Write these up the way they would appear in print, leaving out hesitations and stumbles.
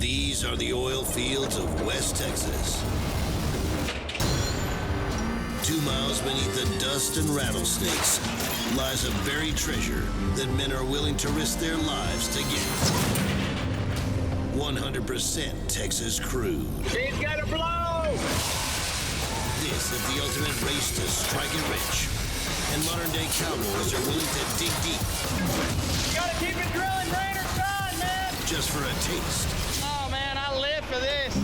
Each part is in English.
These are the oil fields of West Texas. 2 miles beneath the dust and rattlesnakes lies a buried treasure that men are willing to risk their lives to get. 100% Texas crude. He's gotta blow! This is the ultimate race to strike it rich. And modern-day cowboys are willing to dig deep. You gotta keep it drilling, rain or shine, man! Just for a taste. Oh, man, I live for this.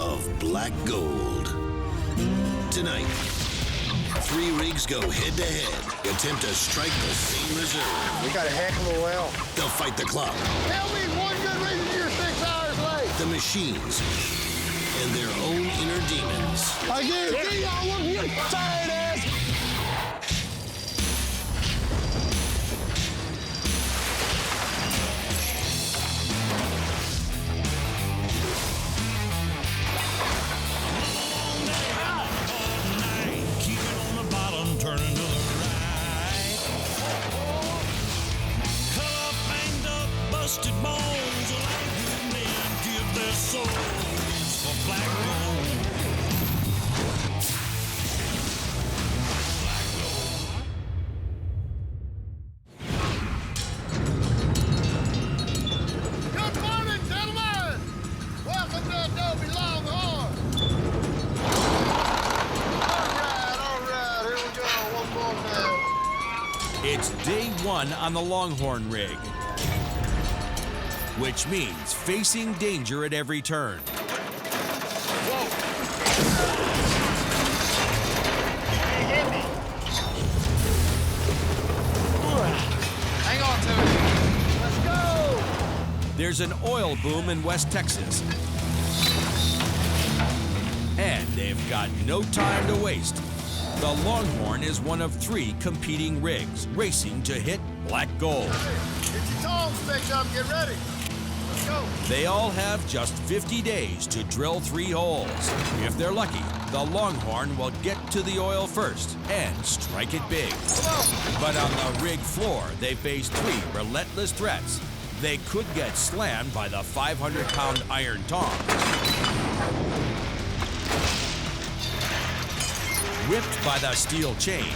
Of black gold. Tonight, 3 rigs go head-to-head, attempt to strike the same reserve. We got a heck of a well. They'll fight the clock. Tell me one good reason you're 6 hours late. The machines and their own inner demons. I guarantee y'all wouldn't get tired ass. Turning to the right. Cut up, banged up, busted bones. Like good men give their souls for black gold. Black gold. Good morning, gentlemen. Welcome to Adobe Longhorn. It's day 1 on the Longhorn rig, which means facing danger at every turn. Whoa! Hey, hit me. Hang on to it. Let's go! There's an oil boom in West Texas, and they've got no time to waste. The Longhorn is one of 3 competing rigs racing to hit black gold. Get your tongs picked up, get ready. Let's go. They all have just 50 days to drill 3 holes. If they're lucky, the Longhorn will get to the oil first and strike it big. But on the rig floor, they face 3 relentless threats. They could get slammed by the 500-pound iron tongs, whipped by the steel chain,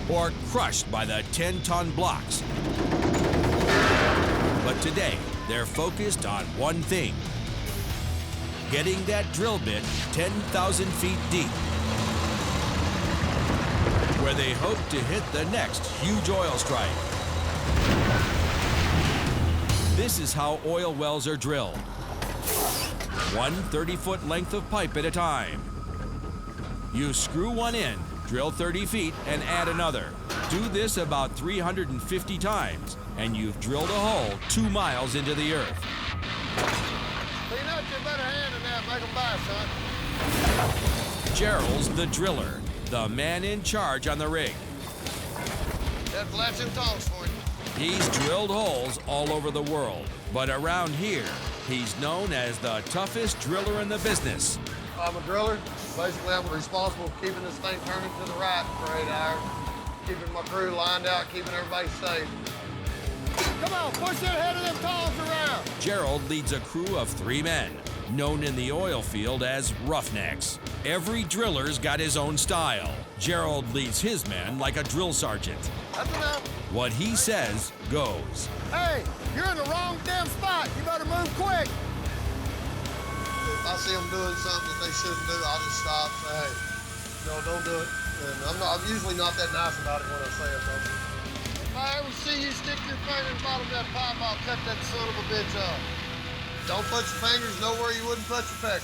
or crushed by the 10-ton blocks. But today, they're focused on one thing: getting that drill bit 10,000 feet deep, where they hope to hit the next huge oil strike. This is how oil wells are drilled. One 30-foot length of pipe at a time. You screw one in, drill 30 feet, and add another. Do this about 350 times, and you've drilled a hole 2 miles into the earth. Clean up your better hand in that, make them buy, son. Gerald's the driller, the man in charge on the rig. That's latch and tongs for you. He's drilled holes all over the world, but around here, he's known as the toughest driller in the business. I'm a driller. Basically, I'm responsible for keeping this thing turning to the right for 8 hours, keeping my crew lined out, keeping everybody safe. Come on, push that head of them tongs around. Gerald leads a crew of 3 men, known in the oil field as roughnecks. Every driller's got his own style. Gerald leads his men like a drill sergeant. That's enough. What he says goes. Hey, you're in the wrong damn spot. You better move quick. If I see them doing something that they shouldn't do, I'll just stop and say, hey, no, don't do it. And I'm usually not that nice about it when I say it, though. If I ever see you stick your finger in the bottom of that pipe, I'll cut that son of a bitch off. Don't put your fingers nowhere you wouldn't put your pecker.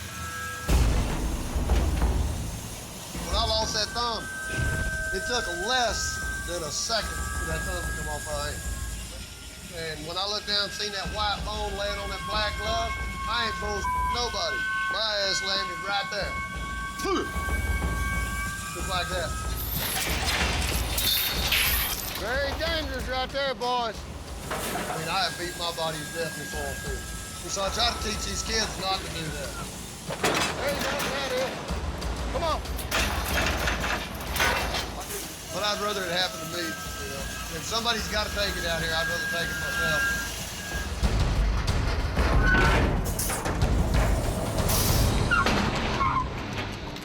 When I lost that thumb, it took less than a second for that thumb to come off my hand. And when I looked down and seen that white bone laying on that black glove, I ain't bullshit nobody. My ass landed right there. Just like that. Very dangerous right there, boys. I mean, I have beat my body to death in this oil field. And so I try to teach these kids not to do that. There you go, that is. Come on. But I'd rather it happen to me, you know. If somebody's got to take it out here, I'd rather take it myself.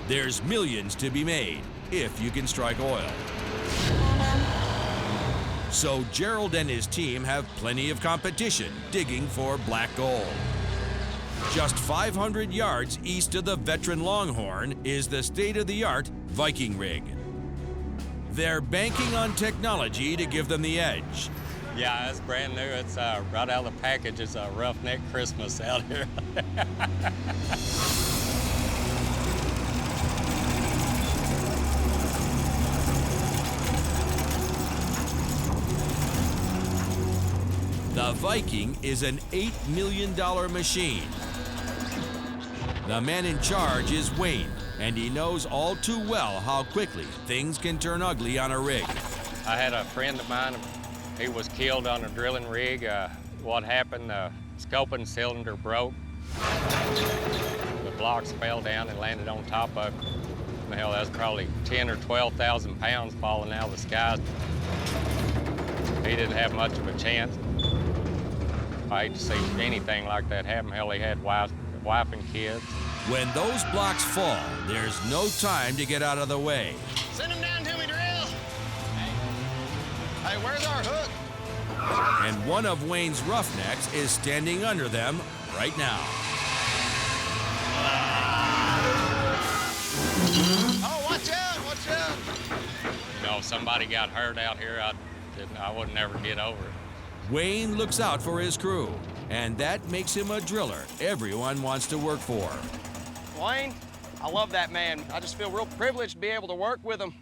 There's millions to be made if you can strike oil. So Gerald and his team have plenty of competition digging for black gold. Just 500 yards east of the veteran Longhorn is the state-of-the-art Viking rig. They're banking on technology to give them the edge. Yeah, it's brand new. It's right out of the package. It's a roughneck Christmas out here. The Viking is an $8 million machine. The man in charge is Wayne, and he knows all too well how quickly things can turn ugly on a rig. I had a friend of mine, he was killed on a drilling rig. What happened, the scoping cylinder broke. The blocks fell down and landed on top of it. Hell, that's probably 10 or 12,000 pounds falling out of the sky. He didn't have much of a chance. I hate to see anything like that happen. Hell, he had wife and kids. When those blocks fall, there's no time to get out of the way. Send him down to me, Drill. Hey, where's our hook? And one of Wayne's roughnecks is standing under them right now. Oh, watch out, watch out. You know, if somebody got hurt out here, I would never get over it. Wayne looks out for his crew, and that makes him a driller everyone wants to work for. Wayne, I love that man. I just feel real privileged to be able to work with him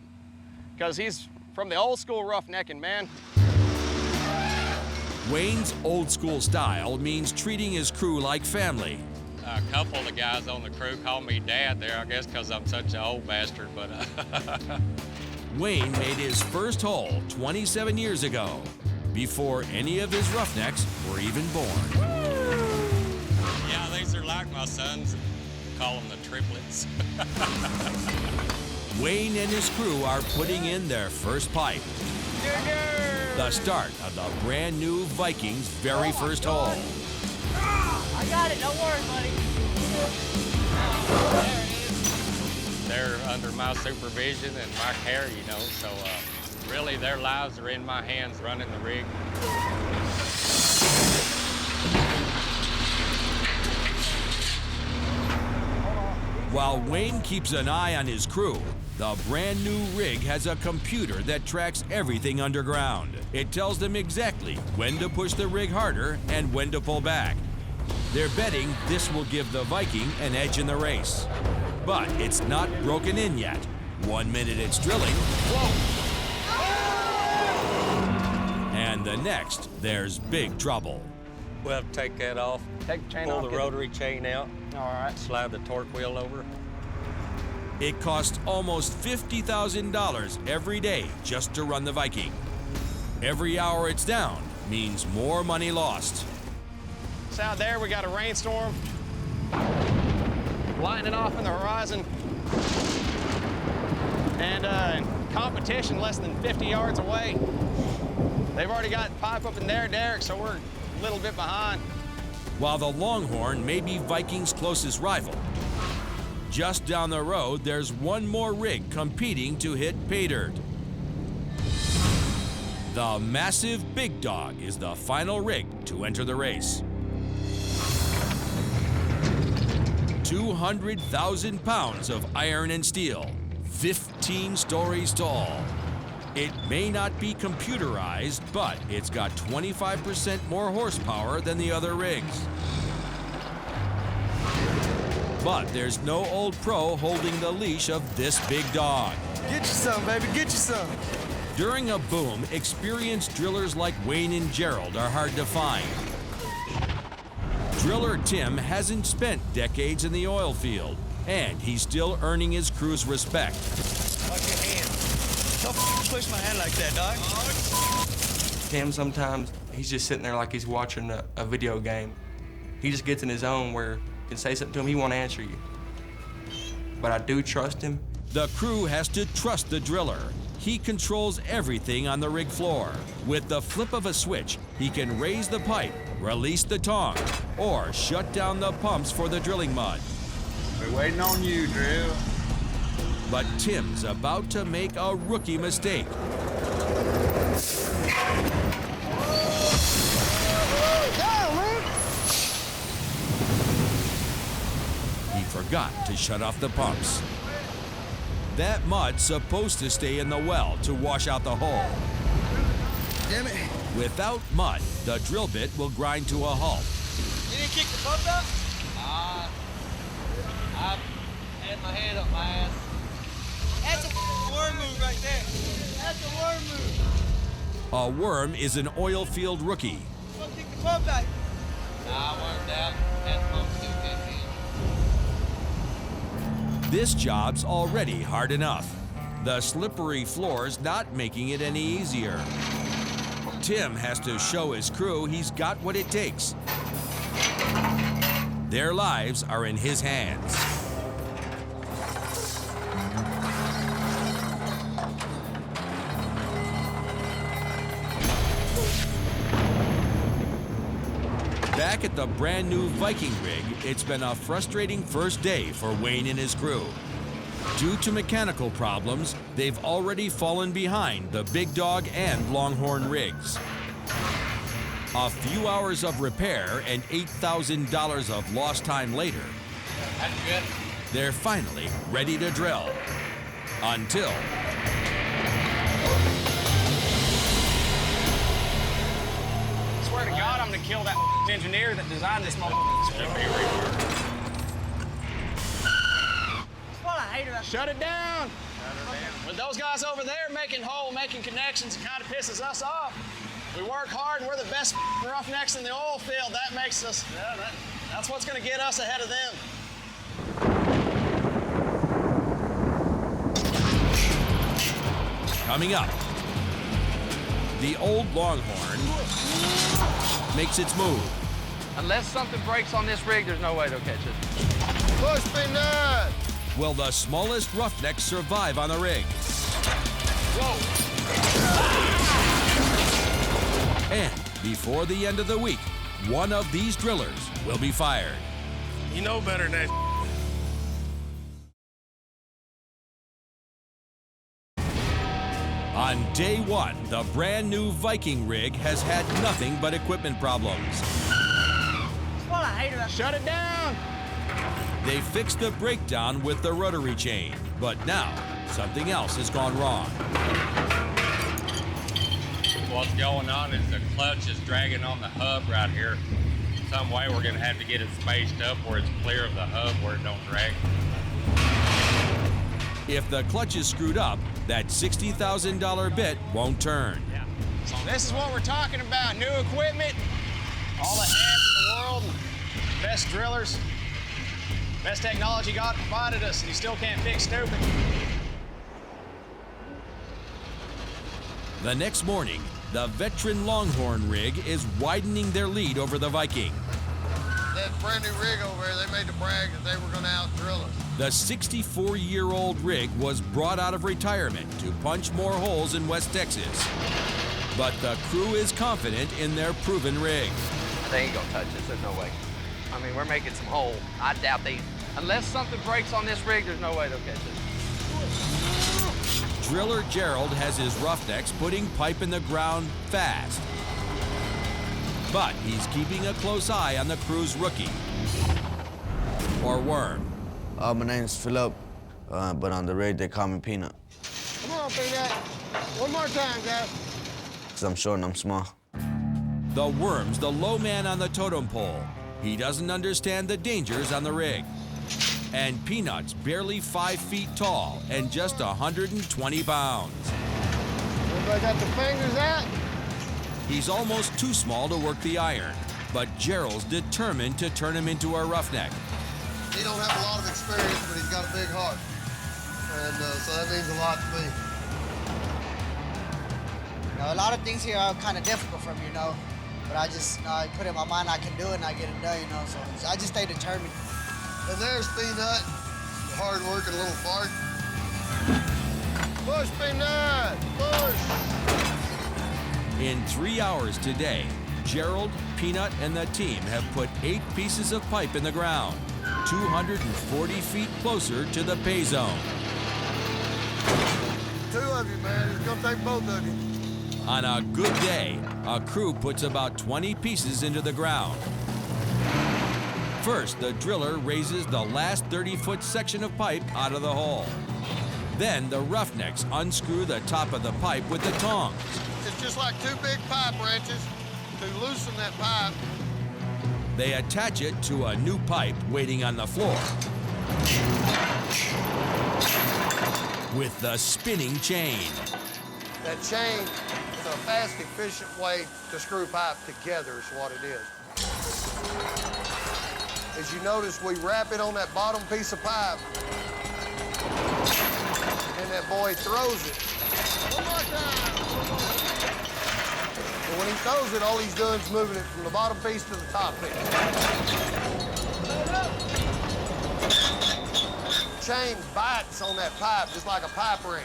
because he's from the old school roughnecking, man. Wayne's old school style means treating his crew like family. A couple of the guys on the crew call me Dad there, I guess because I'm such an old bastard, but... Wayne made his first hole 27 years ago, before any of his roughnecks were even born. Yeah, these are like my sons. Call them the triplets. Wayne and his crew are putting in their first pipe. The start of the brand new Viking's very first hole. I got it, don't worry, buddy. There it is. They're under my supervision and my care, you know, so really their lives are in my hands running the rig. While Wayne keeps an eye on his crew, the brand new rig has a computer that tracks everything underground. It tells them exactly when to push the rig harder and when to pull back. They're betting this will give the Viking an edge in the race. But it's not broken in yet. 1 minute it's drilling, whoa! And the next, there's big trouble. We'll have to take that off, Take the chain pull off. the get it. rotary chain out, All right. slide the torque wheel over. It costs almost $50,000 every day just to run the Viking. Every hour it's down means more money lost. So out there, we got a rainstorm. Lightning off in the horizon. And competition less than 50 yards away. They've already got pipe up in there, Derek, so we're a little bit behind. While the Longhorn may be Viking's closest rival, just down the road, there's one more rig competing to hit pay dirt. The massive Big Dog is the final rig to enter the race. 200,000 pounds of iron and steel, 15 stories tall. It may not be computerized, but it's got 25% more horsepower than the other rigs. But there's no old pro holding the leash of this Big Dog. Get you some, baby, get you some. During a boom, experienced drillers like Wayne and Gerald are hard to find. Driller Tim hasn't spent decades in the oil field, and he's still earning his crew's respect. Watch your hand. Don't push my hand like that, dog. Tim, sometimes he's just sitting there like he's watching a video game. He just gets in his own where you can say something to him, he won't answer you. But I do trust him. The crew has to trust the driller. he controls everything on the rig floor. With the flip of a switch, he can raise the pipe, release the tongs, or shut down the pumps for the drilling mud. We're waiting on you, Drill. But Tim's about to make a rookie mistake. He forgot to shut off the pumps. That mud's supposed to stay in the well to wash out the hole. Damn it. Without mud, the drill bit will grind to a halt. You didn't kick the pump up? I had my hand up my ass. That's a worm move right there. That's a worm move. A worm is an oil field rookie. Come kick the pump out. I wormed out. Had the pump still kicked in. This job's already hard enough. The slippery floor's not making it any easier. Tim has to show his crew he's got what it takes. Their lives are in his hands. Back at the brand new Viking rig, it's been a frustrating first day for Wayne and his crew. Due to mechanical problems, they've already fallen behind the Big Dog and Longhorn rigs. A few hours of repair and $8,000 of lost time later, they're finally ready to drill. Until I swear to God, I'm gonna kill that engineer that designed this motherfucker. Shut it down. With those guys over there making connections, it kind of pisses us off. We work hard and we're the best roughnecks in the oil field. That makes us, that's what's gonna get us ahead of them. coming up, the old Longhorn makes its move. Unless something breaks on this rig, there's no way they'll catch it. Push me nuts! Will the smallest roughneck survive on the rig? Whoa. And before the end of the week, one of these drillers will be fired. You know better than that. On day one, the brand new Viking rig has had nothing but equipment problems. Shut it down! They fixed the breakdown with the rotary chain, but now something else has gone wrong. What's going on is the clutch is dragging on the hub right here. Some way we're gonna have to get it spaced up where it's clear of the hub where it don't drag. If the clutch is screwed up, that $60,000 bit won't turn. So this is what we're talking about, new equipment, all the hands in the world, best drillers, best technology God provided us, and you still can't fix stupid. The next morning, the veteran Longhorn rig is widening their lead over the Viking. That brand new rig over there, they made the brag that they were gonna out-drill us. The 64-year-old rig was brought out of retirement to punch more holes in West Texas. But the crew is confident in their proven rig. They ain't gonna touch us, there's no way. I mean, we're making some hole. I doubt they, unless something breaks on this rig, there's no way they'll catch us. Driller Gerald has his roughnecks putting pipe in the ground fast. But he's keeping a close eye on the crew's rookie, or worm. My name's Philip, but on the rig they call me Peanut. Come on, Peanut. One more time, guys. 'Cause I'm short and I'm small. The worm's the low man on the totem pole. He doesn't understand the dangers on the rig. And Peanut's barely 5 feet tall and just 120 pounds. Everybody got the fingers out? He's almost too small to work the iron, but Gerald's determined to turn him into a roughneck. He don't have a lot of experience, but he's got a big heart. And so that means a lot to me. A lot of things here are kind of difficult for me, but I just, I put it in my mind I can do it and I get it done, so I just stay determined. And there's Peanut, hard working little fart. Push, Peanut! Push! In 3 hours today, Gerald, Peanut, and the team have put 8 pieces of pipe in the ground, 240 feet closer to the pay zone. 2 of you, man. It's gonna take both of you. On a good day, a crew puts about 20 pieces into the ground. First, the driller raises the last 30-foot section of pipe out of the hole. Then the roughnecks unscrew the top of the pipe with the tongs. It's just like 2 big pipe wrenches to loosen that pipe. They attach it to a new pipe waiting on the floor with the spinning chain. That chain is a fast, efficient way to screw pipe together is what it is. As you notice, we wrap it on that bottom piece of pipe, and that boy throws it. One more time. And when he throws it, all he's doing is moving it from the bottom piece to the top piece. Chain bites on that pipe just like a pipe wrench.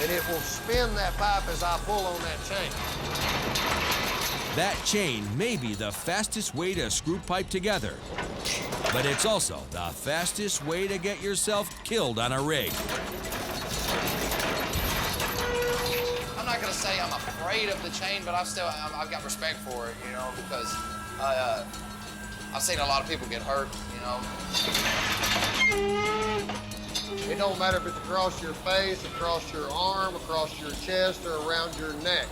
And it will spin that pipe as I pull on that chain. That chain may be the fastest way to screw pipe together, but it's also the fastest way to get yourself killed on a rig. I'm not gonna say I'm afraid of the chain, but I've got respect for it, you know, because I've seen a lot of people get hurt, you know. It don't matter if it's across your face, across your arm, across your chest, or around your neck.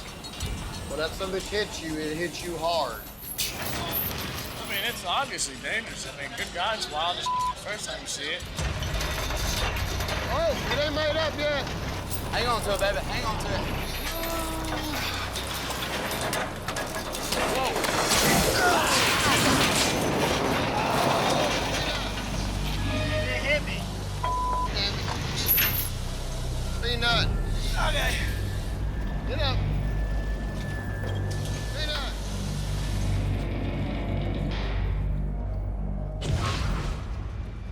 When that son of a bitch hits you, it hits you hard. I mean, it's obviously dangerous. I mean, good God, it's wild as first time you see it. Oh, it ain't made up yet. Hang on to it, baby. Hang on to it. Whoa. It hit me. Peanut. Okay. Get up.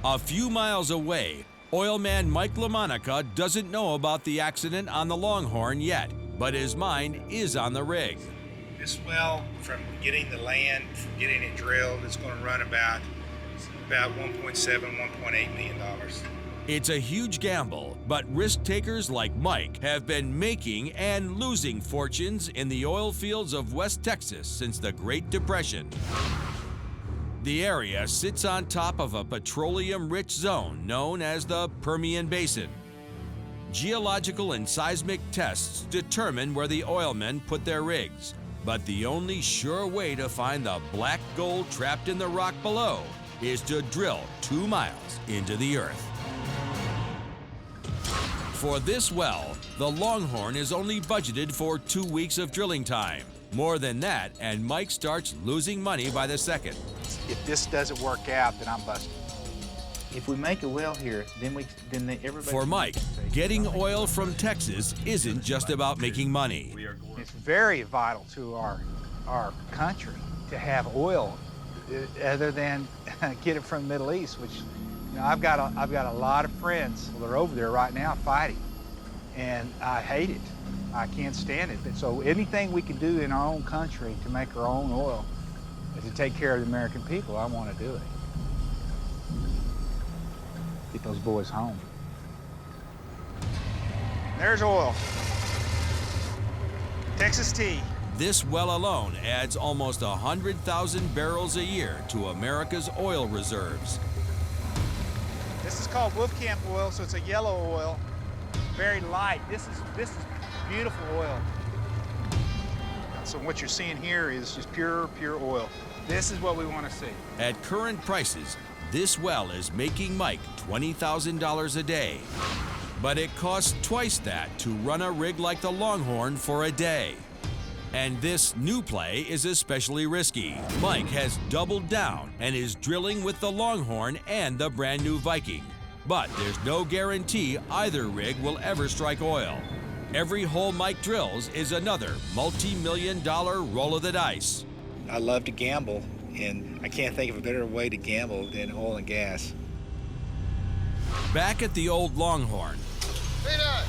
A few miles away, oilman Mike LaMonica doesn't know about the accident on the Longhorn yet, but his mind is on the rig. This well, from getting the land, from getting it drilled, it's going to run about $1.7, $1.8 million. It's a huge gamble, but risk takers like Mike have been making and losing fortunes in the oil fields of West Texas since the Great Depression. The area sits on top of a petroleum-rich zone known as the Permian Basin. Geological and seismic tests determine where the oilmen put their rigs, but the only sure way to find the black gold trapped in the rock below is to drill 2 miles into the earth. For this well, the Longhorn is only budgeted for 2 weeks of drilling time. More than that, and Mike starts losing money by the second. If this doesn't work out, then I'm busted. If we make a well here, then everybody. For Mike, getting oil from Texas isn't just about making money. It's very vital to our country to have oil, other than get it from the Middle East, which, you know, I've got a lot of friends that are over there right now fighting, and I hate it. I can't stand it. So anything we can do in our own country to make our own oil, to take care of the American people, I want to do it. Get those boys home. There's oil. Texas tea. This well alone adds almost 100,000 barrels a year to America's oil reserves. This is called Wolfcamp oil, so it's a yellow oil, very light. This is beautiful oil. So what you're seeing here is just pure oil. This is what we want to see. At current prices, this well is making Mike $20,000 a day. But it costs twice that to run a rig like the Longhorn for a day. And this new play is especially risky. Mike has doubled down and is drilling with the Longhorn and the brand new Viking. But there's no guarantee either rig will ever strike oil. Every hole Mike drills is another multi-million-dollar roll of the dice. I love to gamble, and I can't think of a better way to gamble than oil and gas. Back at the old Longhorn, Peanut!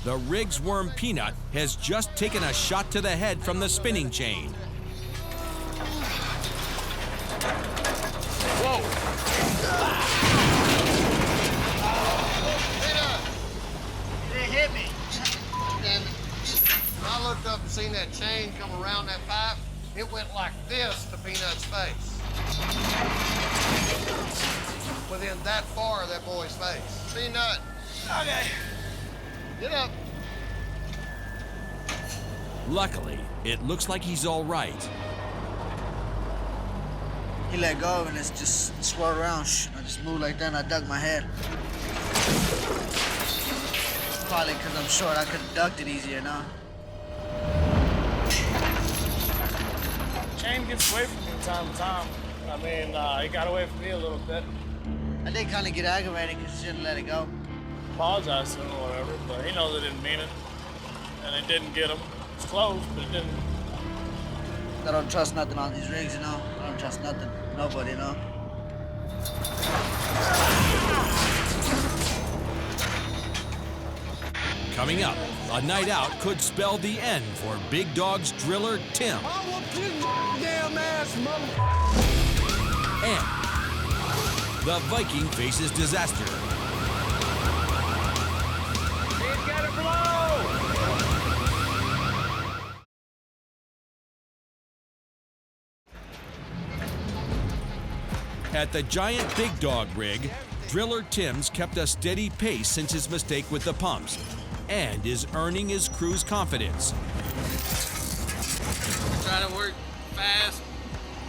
the rig's worm Peanut has just taken a shot to the head from the spinning chain. Whoa! Peanut! It hit me. And when I looked up and seen that chain come around that pipe, it went like this to Peanut's face. Within that far of that boy's face. Peanut. Okay. Get up. Luckily, it looks like he's all right. He let go and it's just swirled around. I just moved like that and I ducked my head. Probably because I'm short, I could have ducked it easier now. Chain gets away from me from time to time. I mean, he got away from me a little bit. I did kind of get aggravated because he shouldn't let it go. Apologized to him or whatever, but he knows I didn't mean it. And it didn't get him. It's close, but it didn't. I don't trust nothing on these rigs, you know? I don't trust nothing. Nobody, you know? Coming up, a night out could spell the end for Big Dog's driller, Tim. I want your damn ass, mother. And the Viking faces disaster. He's got to blow! At the giant Big Dog rig, driller Tim's kept a steady pace since his mistake with the pumps and is earning his crew's confidence. Try to work fast,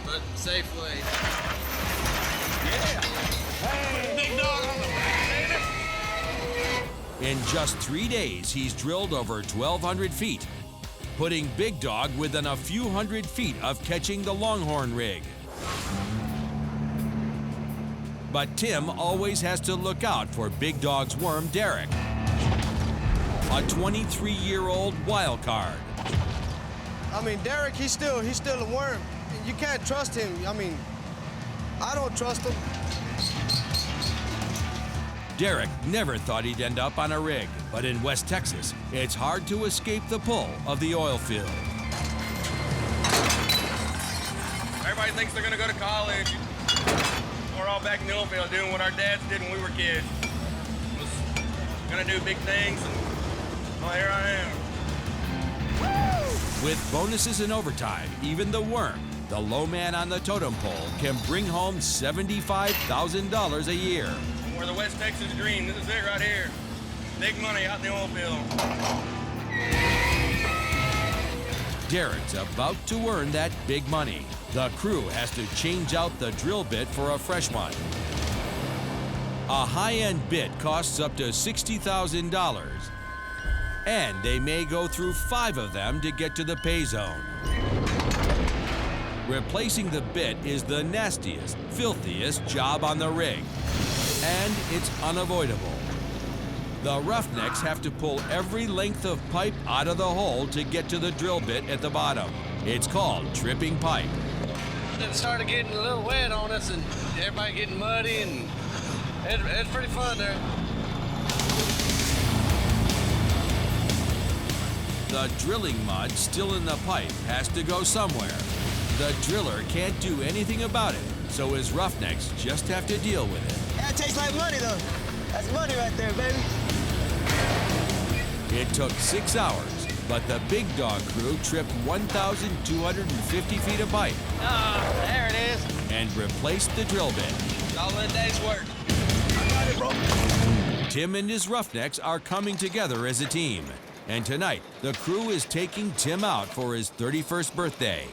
but safely. Yeah! Hey, Big Dog on the back, baby! In just 3 days, he's drilled over 1,200 feet, putting Big Dog within a few hundred feet of catching the Longhorn rig. But Tim always has to look out for Big Dog's worm, Derek, a 23-year-old wild card. I mean, Derek, he's still a worm. You can't trust him. I mean, I don't trust him. Derek never thought he'd end up on a rig, but in West Texas, it's hard to escape the pull of the oil field. Everybody thinks they're gonna go to college. We're all back in the oil field doing what our dads did when we were kids. Was gonna do big things, and well, here I am. With bonuses and overtime, even the worm, the low man on the totem pole, can bring home $75,000 a year. We're the West Texas dream. This is it right here. Big money out in the oil field. Derek's about to earn that big money. The crew has to change out the drill bit for a fresh one. A high-end bit costs up to $60,000. And they may go through 5 of them to get to the pay zone. Replacing the bit is the nastiest, filthiest job on the rig. And it's unavoidable. The roughnecks have to pull every length of pipe out of the hole to get to the drill bit at the bottom. It's called tripping pipe. It started getting a little wet on us and everybody getting muddy and it's pretty fun there. The drilling mud still in the pipe has to go somewhere. The driller can't do anything about it, so his roughnecks just have to deal with it. That tastes like money, though. That's money right there, baby. It took 6 hours, but the Big Dog crew tripped 1,250 feet of pipe. There it is. And replaced the drill bit. All in a day's work. Got it, bro. Tim and his roughnecks are coming together as a team. And tonight, the crew is taking Tim out for his 31st birthday.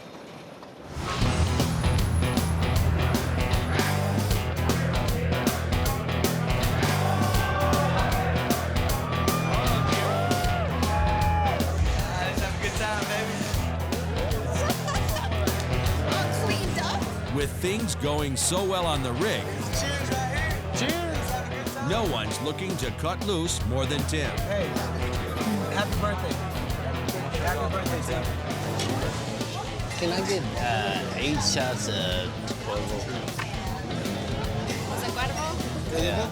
With things going so well on the rig, Cheers right here. Cheers! no one's looking to cut loose more than Tim. Hey, happy birthday. Happy birthday, Tim. Can I get 8 shots of Cuervo? Yeah.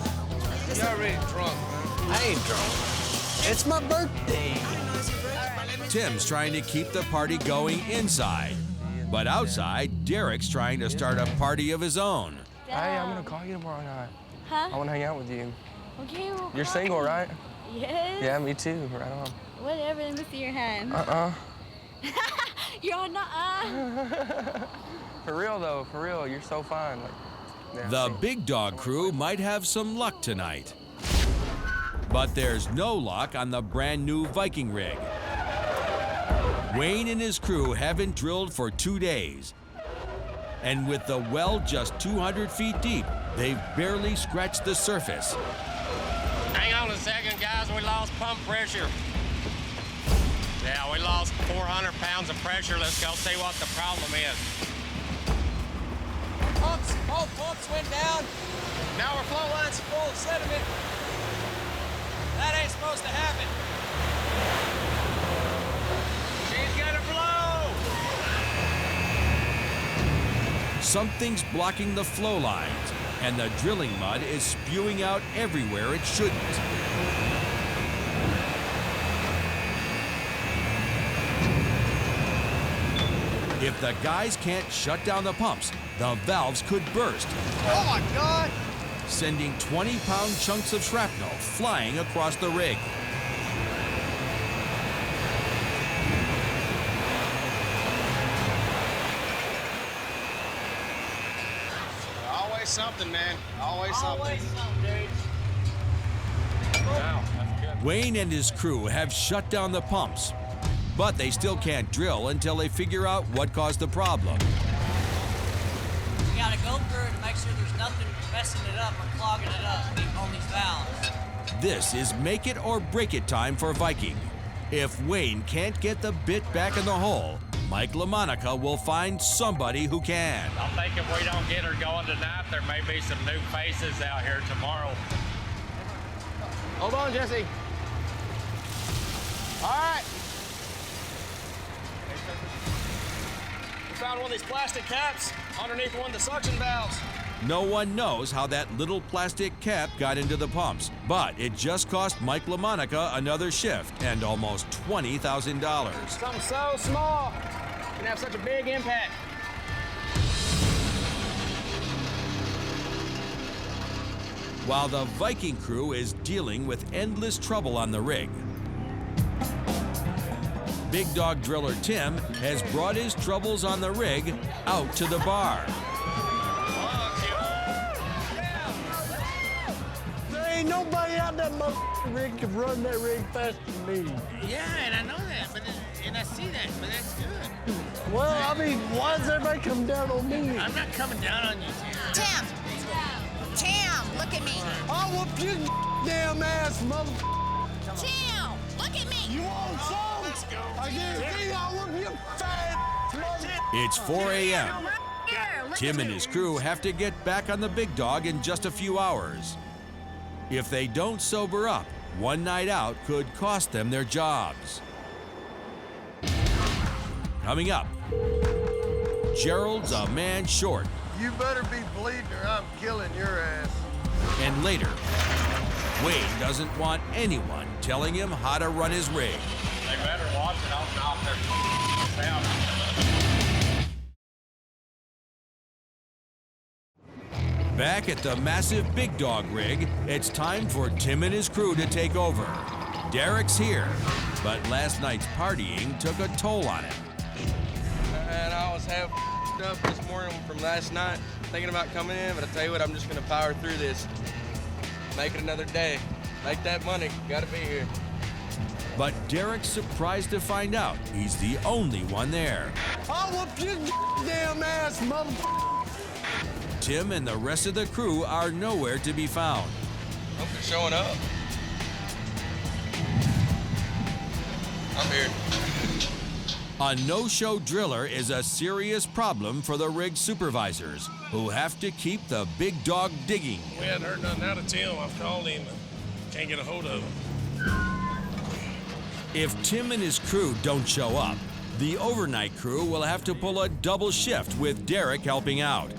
You're already drunk, man. I ain't drunk. It's my birthday. Tim's trying to keep the party going inside. But outside, Derek's trying to start a party of his own. Hey, I'm gonna call you tomorrow night. Huh? I wanna hang out with you. Okay, well, You're single, right? Yes. Yeah, me too. Right on. Whatever, let me see your hand. You're on For real though, for real, you're so fine. Like, yeah, The Big Dog crew might have some luck tonight. But there's no luck on the brand new Viking rig. Wayne and his crew haven't drilled for 2 days. And with the well just 200 feet deep, they've barely scratched the surface. Hang on a second, guys. We lost pump pressure. Yeah, we lost 400 pounds of pressure. Let's go see what the problem is. Both pumps went down. Now our flow line's full of sediment. That ain't supposed to happen. She's gonna blow. Something's blocking the flow lines, and the drilling mud is spewing out everywhere it shouldn't. If the guys can't shut down the pumps, the valves could burst. Oh my God! Sending 20-pound chunks of shrapnel flying across the rig. Always something, man. Always something. Always something, dude. Wow, that's good. Wayne and his crew have shut down the pumps, but they still can't drill until they figure out what caused the problem. We gotta go through it and make sure there's nothing messing it up or clogging it up on these valves. This is make it or break it time for Viking. If Wayne can't get the bit back in the hole, Mike LaMonica will find somebody who can. I think if we don't get her going tonight, there may be some new faces out here tomorrow. Hold on, Jesse. All right. We found one of these plastic caps underneath one of the suction valves. No one knows how that little plastic cap got into the pumps, but it just cost Mike LaMonica another shift and almost $20,000. Something so small can have such a big impact. While the Viking crew is dealing with endless trouble on the rig, Big Dog driller Tim has brought his troubles on the rig out to the bar. There ain't nobody out that motherfucking rig can run that rig faster than me. Yeah, and I know that, and I see that, but that's good. Well, I mean, why does everybody come down on me? I'm not coming down on you, Tim. Tim, look at me. I'll whoop your damn ass, mother. Tim, look at me. You want some? Let's go. I guarantee I'll whoop your fat mother. It's 4 a.m. Here, look Tim at and me. his crew have to get back on the Big Dog in just a few hours. If they don't sober up, one night out could cost them their jobs. Coming up, Gerald's a man short. You better be bleeding or I'm killing your ass. And later, Wayne doesn't want anyone telling him how to run his rig. They better watch it off their sound. Back at the massive Big Dog rig, it's time for Tim and his crew to take over. Derek's here, but last night's partying took a toll on him. And I was half up this morning from last night, thinking about coming in, but I tell you what, I'm just gonna power through this. Make it another day. Make that money, gotta be here. But Derek's surprised to find out he's the only one there. I'll whoop your damn ass, mother. Tim and the rest of the crew are nowhere to be found. Hope they're showing up. I'm here. A no-show driller is a serious problem for the rig supervisors, who have to keep the Big Dog digging. We hadn't heard nothing out of Tim. I've called him. Can't get a hold of him. If Tim and his crew don't show up, the overnight crew will have to pull a double shift with Derek helping out.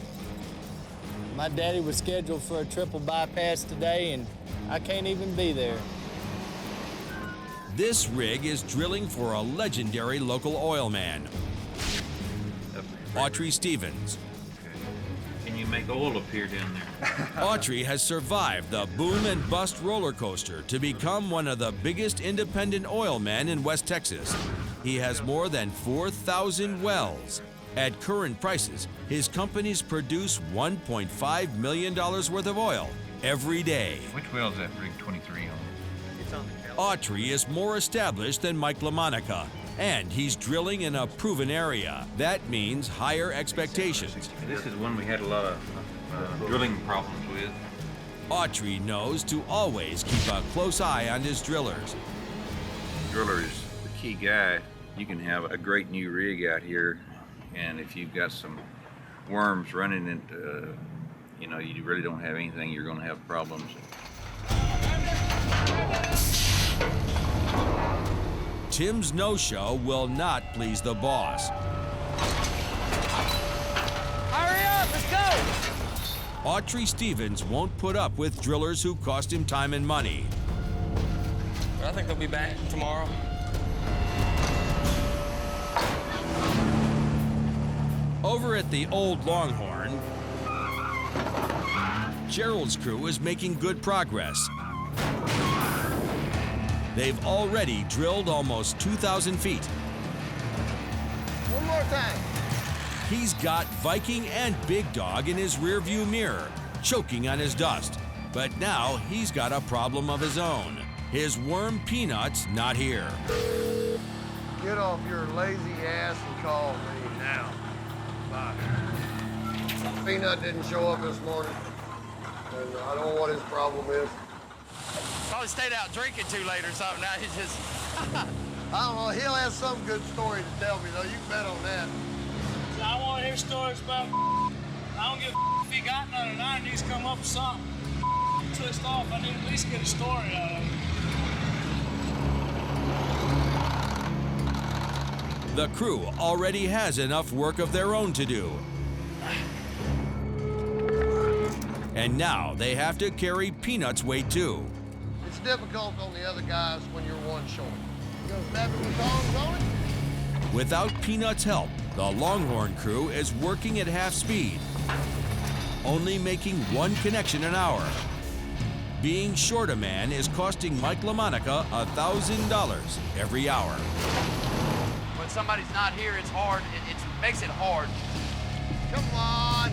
My daddy was scheduled for a triple bypass today, and I can't even be there. This rig is drilling for a legendary local oil man, Autry Stevens. Can you make oil appear down there? Autry has survived the boom and bust roller coaster to become one of the biggest independent oil men in West Texas. He has more than 4,000 wells. At current prices, his companies produce $1.5 million worth of oil every day. Which well is that rig 23 on? It's on the Autry is more established than Mike LaMonica, and he's drilling in a proven area. That means higher expectations. This is one we had a lot of drilling problems with. Autry knows to always keep a close eye on his drillers. Driller is the key guy. You can have a great new rig out here, and if you've got some worms running into, you really don't have anything, you're going to have problems. Tim's no-show will not please the boss. Hurry up, let's go! Autry Stevens won't put up with drillers who cost him time and money. I think they'll be back tomorrow. Over at the old Longhorn, Gerald's crew is making good progress. They've already drilled almost 2,000 feet. One more time. He's got Viking and Big Dog in his rearview mirror, choking on his dust. But now he's got a problem of his own. His worm Peanut's not here. Get off your lazy ass and call me now. Bye. Peanut didn't show up this morning, and I don't know what his problem is. Probably stayed out drinking too late or something. Now he's just... I don't know. He'll have some good story to tell me, though. You can bet on that. I want to hear stories about I don't give a if he got none, and I needs to come up with something. Twist off. I need to at least get a story out of it. The crew already has enough work of their own to do. And now they have to carry Peanut's weight too. It's difficult on the other guys when you're one short. You gonna snap it with tongs on it? Without Peanut's help, the Longhorn crew is working at half speed, only making one connection an hour. Being short a man is costing Mike LaMonica $1,000 every hour. When somebody's not here, it's hard. It makes it hard. Come on.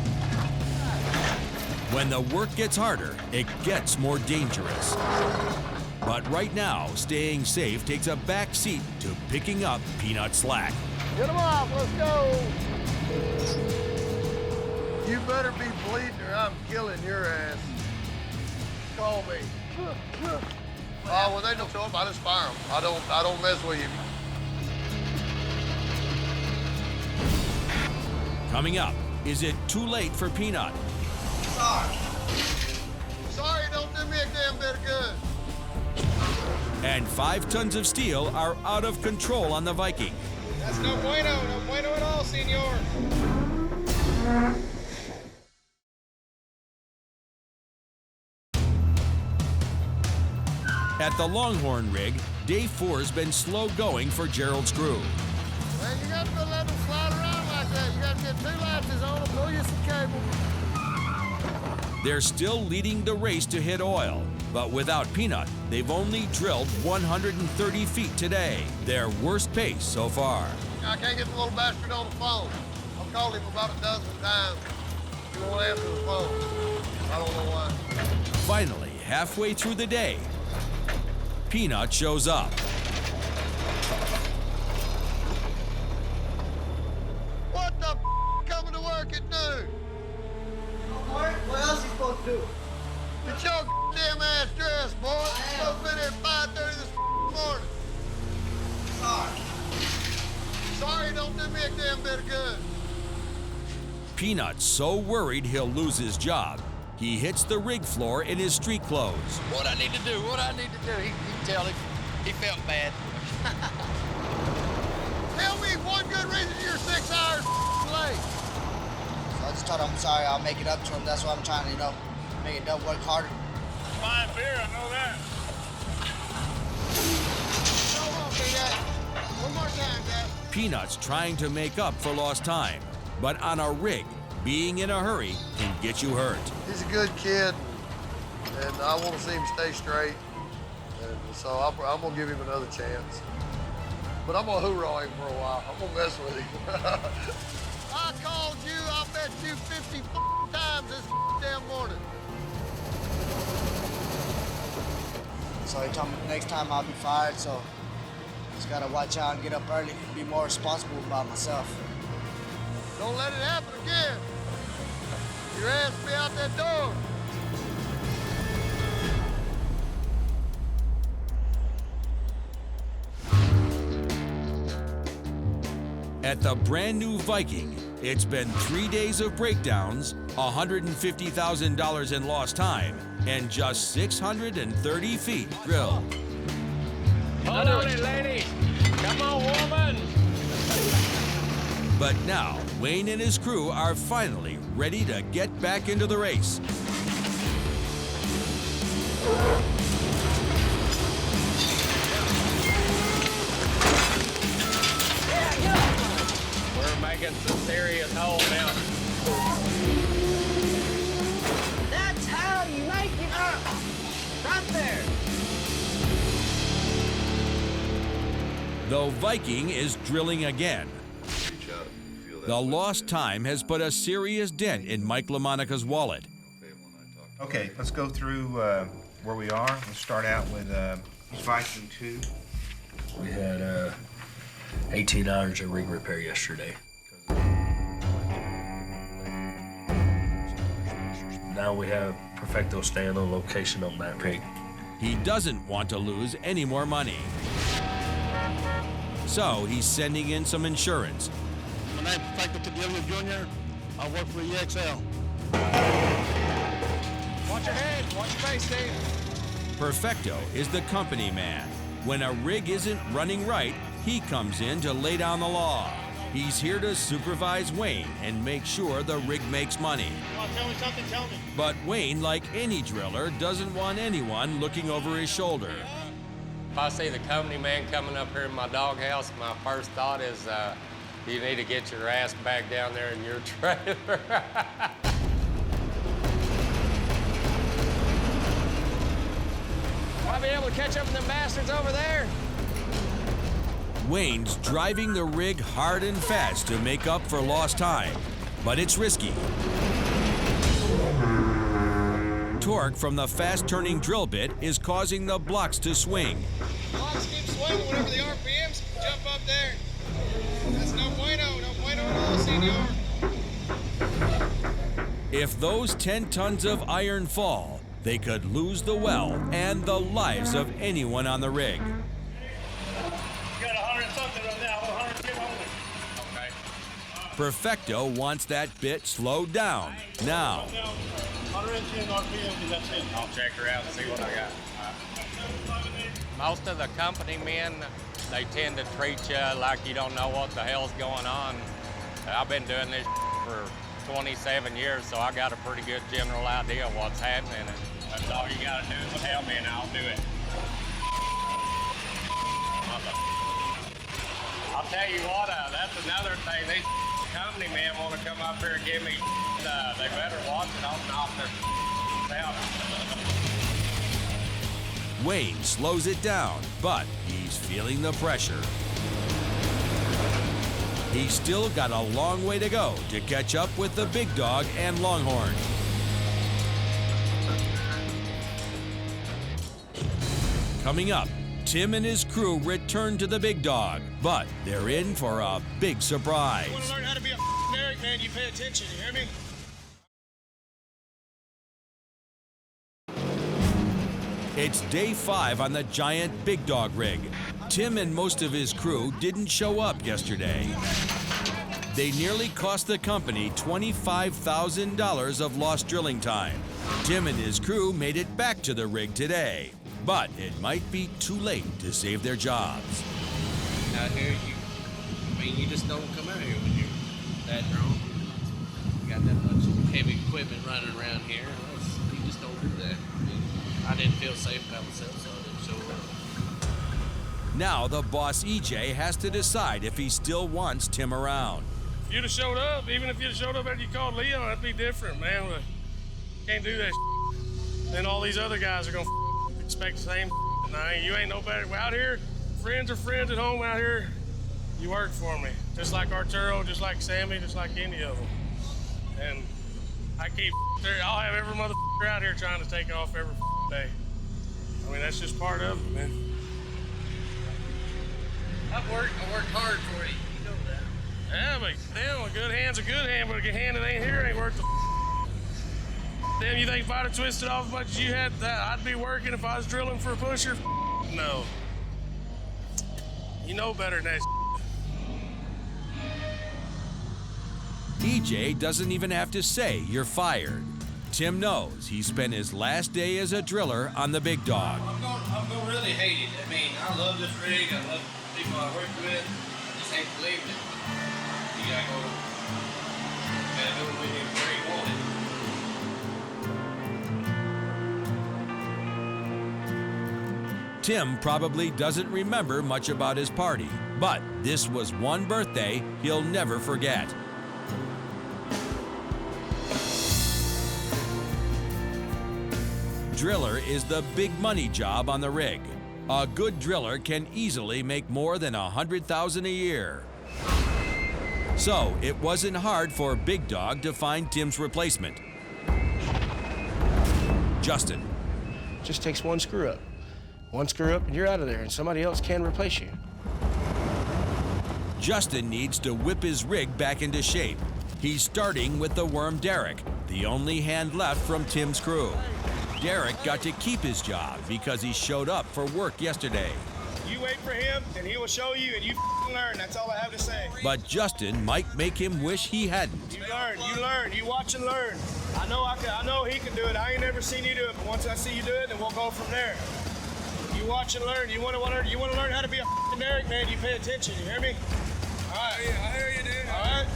When the work gets harder, it gets more dangerous. But right now, staying safe takes a back seat to picking up Peanut slack. Get him off. Let's go. You better be bleeding or I'm killing your ass. Call me. When they don't show up, I just fire them. I don't mess with you. Coming up, is it too late for Peanut? Sorry, don't do me a damn bit of good. And 5 tons of steel are out of control on the Viking. That's no bueno at all, senor. At the Longhorn rig, day 4's been slow going for Gerald's crew. Man, you got to go let them slide around like that. You got to get 2 latches on them, pull you some cable. They're still leading the race to hit oil, but without Peanut, they've only drilled 130 feet today, their worst pace so far. I can't get the little bastard on the phone. I've called him about a dozen times. He won't answer the phone. I don't know why. Finally, halfway through the day, Peanut shows up. What the coming to work at noon? What else you supposed to do? Get your damn ass dressed, boy. You're supposed to be there at 5:30 this morning. Sorry, don't do me a damn bit of good. Peanut's so worried he'll lose his job, he hits the rig floor in his street clothes. What I need to do, He can tell him. He felt bad. Tell me one good reason you're 6 hours late. So I just told him I'm sorry. I'll make it up to him. That's why I'm trying to, you know, make it up, work harder. Fine beer, I know that. One more time, Dad. Peanut's trying to make up for lost time, but on a rig, being in a hurry can get you hurt. He's a good kid, and I want to see him stay straight. And so I'm going to give him another chance. But I'm going to hoorah him for a while. I'm going to mess with him. I called you, I bet you 50 times this damn morning. So he told me next time I'll be fired, so just gotta watch out and get up early, be more responsible about myself. Don't let it happen again. Your ass will be out that door. At the brand new Viking, it's been 3 days of breakdowns, $150,000 in lost time, and just 630 feet drilled. Hold on it, lady. Come on, woman. But now, Wayne and his crew are finally ready to get back into the race. We're making some serious hole now. That's how you make it up. Right there. The Viking is drilling again. The lost time has put a serious dent in Mike LaMonica's wallet. Okay, let's go through where we are. Let's start out with Viking 2. We had 18 hours of rig repair yesterday. Now we have Perfecto staying on location on that rig. He doesn't want to lose any more money. So he's sending in some insurance. My name's Perfecto Jr. I work for EXL. Watch your head, watch your face, Steve. Perfecto is the company man. When a rig isn't running right, he comes in to lay down the law. He's here to supervise Wayne and make sure the rig makes money. You want to tell me something? Tell me. But Wayne, like any driller, doesn't want anyone looking over his shoulder. If I see the company man coming up here in my doghouse, my first thought is, you need to get your ass back down there in your trailer. I'll be able to catch up with them bastards over there. Wayne's driving the rig hard and fast to make up for lost time, but it's risky. Torque from the fast-turning drill bit is causing the blocks to swing. Blocks keep swinging whenever the RPMs jump up there. That's no bueno at all, senor. If those 10 tons of iron fall, they could lose the well and the lives of anyone on the rig. You got 100 and something right now. 110 only. Okay. Perfecto wants that bit slowed down now. 110 RPM, and that's it. I'll check her out and see what I got. Most of the company men, they tend to treat you like you don't know what the hell's going on. I've been doing this for 27 years, so I got a pretty good general idea of what's happening. And that's all you gotta do is tell me and I'll do it. I'll tell you what, that's another thing. These company men want to come up here and give me they better watch it. I'll knock their out. Wayne slows it down, but he's feeling the pressure. He's still got a long way to go to catch up with the big dog and Longhorn. Coming up, Tim and his crew return to the big dog, but they're in for a big surprise. You want to learn how to be a Eric, man, you pay attention, you hear me? It's day 5 on the giant big dog rig. Tim and most of his crew didn't show up yesterday. They nearly cost the company $25,000 of lost drilling time. Tim and his crew made it back to the rig today, but it might be too late to save their jobs. Out here, you just don't come out here when you're that drunk. You got that much heavy equipment running around here. You just don't do that. I mean, I didn't feel safe about myself, so I didn't show up. Now the boss EJ has to decide if he still wants Tim around. If you'd have showed up, even if you'd have showed up after you called Leon, that'd be different, man. But can't do that. Then all these other guys are gonna expect the same. Nah, you ain't no better. Out here, friends are friends at home out here. You work for me, just like Arturo, just like Sammy, just like any of them. And I keep, I'll have every motherfucker out here trying to take it off every day. I mean, that's just part of it, man. I worked hard for you. You know that. Yeah, but damn, a good hand's a good hand, but a good hand that ain't here ain't worth the. Damn, you think if I'd have twisted off as much as you had, that I'd be working if I was drilling for a pusher? No. You know better than that. EJ doesn't even have to say you're fired. Tim knows he spent his last day as a driller on the Big Dog. I'm gonna really hate it. I mean, I love this rig. I love the people I work with. I just hate to leave it. You gotta go with it where you want it. Tim probably doesn't remember much about his party, but this was one birthday he'll never forget. Driller is the big money job on the rig. A good driller can easily make more than $100,000 a year. So it wasn't hard for Big Dog to find Tim's replacement. Justin. Just takes one screw up. One screw up and you're out of there, and somebody else can replace you. Justin needs to whip his rig back into shape. He's starting with the worm Derek, the only hand left from Tim's crew. Derek got to keep his job because he showed up for work yesterday. You wait for him, and he will show you, and you learn. That's all I have to say. But Justin might make him wish he hadn't. You learn, you watch and learn. I know he can do it. I ain't never seen you do it, but once I see you do it, then we'll go from there. You watch and learn. You want to learn how to be a Derek, man. You pay attention. You hear me? All right. Yeah, I hear you, dude. All right.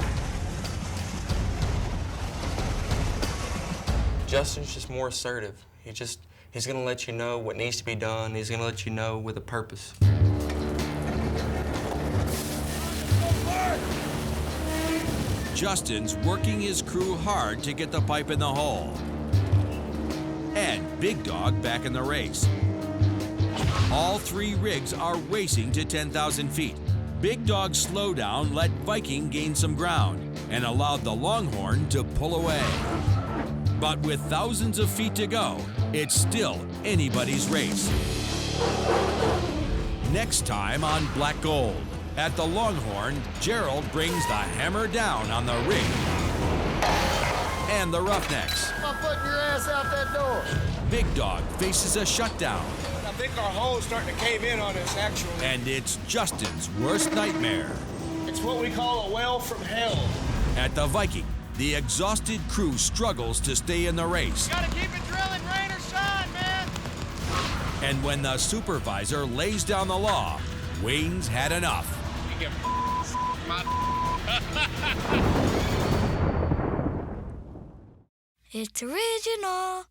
Justin's just more assertive. He's gonna let you know what needs to be done. He's gonna let you know with a purpose. Justin's working his crew hard to get the pipe in the hole. And Big Dog back in the race. All three rigs are racing to 10,000 feet. Big Dog's slowdown let Viking gain some ground and allowed the Longhorn to pull away. But with thousands of feet to go, it's still anybody's race. Next time on Black Gold, at the Longhorn, Gerald brings the hammer down on the rig and the Roughnecks. I'm putting your ass out that door. Big Dog faces a shutdown. I think our hole's starting to cave in on us, actually. And it's Justin's worst nightmare. It's what we call a well from hell. At the Viking, the exhausted crew struggles to stay in the race. Gotta keep it drilling, rain or shine, man. And when the supervisor lays down the law, Wayne's had enough. You get It's original.